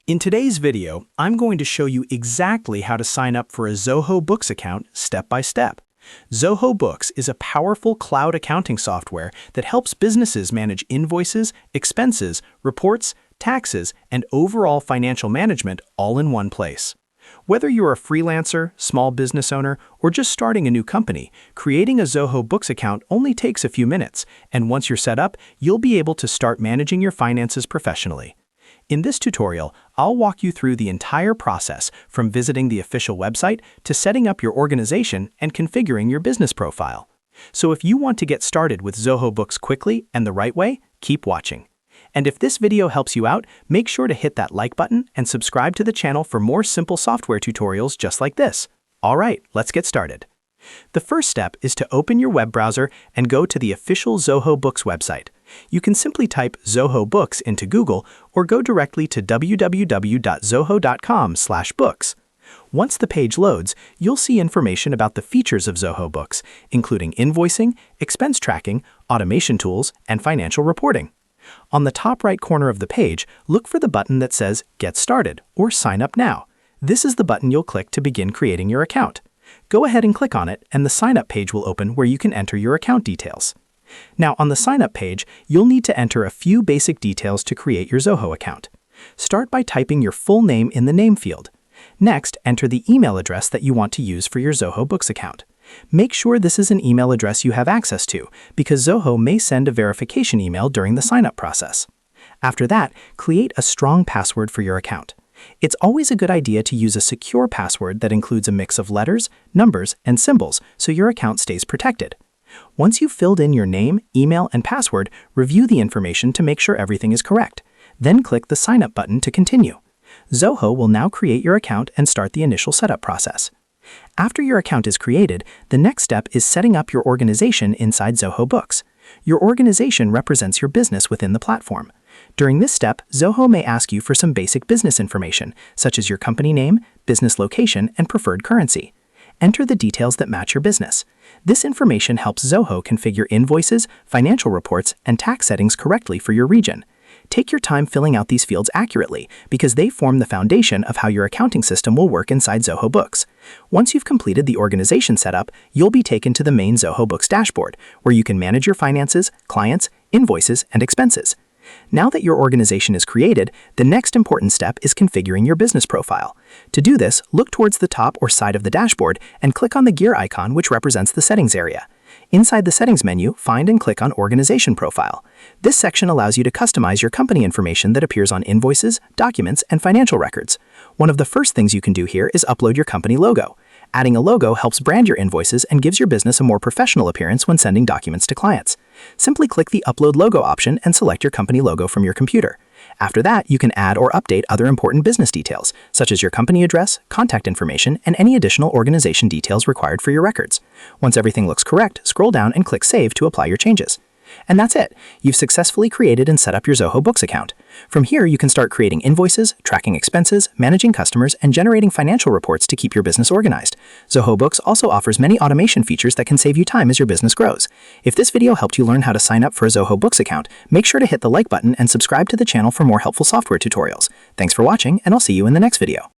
In today's video, I'm going to show you exactly how to sign up for a Zoho Books account step by step. Zoho Books is a powerful cloud accounting software that helps businesses manage invoices, expenses, reports, taxes, and overall financial management all in one place. Whether you're a freelancer, small business owner, or just starting a new company, creating a Zoho Books account only takes a few minutes, and once you're set up, you'll be able to start managing your finances professionally. In this tutorial, I'll walk you through the entire process from visiting the official website to setting up your organization and configuring your business profile. So if you want to get started with Zoho Books quickly and the right way, keep watching. And if this video helps you out, make sure to hit that like button and subscribe to the channel for more simple software tutorials just like this. All right, let's get started. The first step is to open your web browser and go to the official Zoho Books website. You can simply type Zoho Books into Google or go directly to www.zoho.com/books. Once the page loads, you'll see information about the features of Zoho Books, including invoicing, expense tracking, automation tools, and financial reporting. On the top right corner of the page, look for the button that says Get Started or Sign Up Now. This is the button you'll click to begin creating your account. Go ahead and click on it, and the Sign Up page will open where you can enter your account details. Now, on the Sign Up page, you'll need to enter a few basic details to create your Zoho account. Start by typing your full name in the name field. Next, enter the email address that you want to use for your Zoho Books account. Make sure this is an email address you have access to, because Zoho may send a verification email during the sign-up process. After that, create a strong password for your account. It's always a good idea to use a secure password that includes a mix of letters, numbers, and symbols so your account stays protected. Once you've filled in your name, email, and password, review the information to make sure everything is correct. Then click the Sign Up button to continue. Zoho will now create your account and start the initial setup process. After your account is created, the next step is setting up your organization inside Zoho Books. Your organization represents your business within the platform. During this step, Zoho may ask you for some basic business information, such as your company name, business location, and preferred currency. Enter the details that match your business. This information helps Zoho configure invoices, financial reports, and tax settings correctly for your region. Take your time filling out these fields accurately because they form the foundation of how your accounting system will work inside Zoho Books. Once you've completed the organization setup, you'll be taken to the main Zoho Books dashboard, where you can manage your finances, clients, invoices, and expenses. Now that your organization is created, the next important step is configuring your business profile. To do this, look towards the top or side of the dashboard and click on the gear icon, which represents the settings area. Inside the settings menu, find and click on Organization Profile. This section allows you to customize your company information that appears on invoices, documents, and financial records. One of the first things you can do here is upload your company logo. Adding a logo helps brand your invoices and gives your business a more professional appearance when sending documents to clients. Simply click the Upload Logo option and select your company logo from your computer. After that, you can add or update other important business details, such as your company address, contact information, and any additional organization details required for your records. Once everything looks correct, scroll down and click Save to apply your changes. And that's it. You've successfully created and set up your Zoho Books account. From here, you can start creating invoices, tracking expenses, managing customers, and generating financial reports to keep your business organized. Zoho Books also offers many automation features that can save you time as your business grows. If this video helped you learn how to sign up for a Zoho Books account, make sure to hit the like button and subscribe to the channel for more helpful software tutorials. Thanks for watching, and I'll see you in the next video.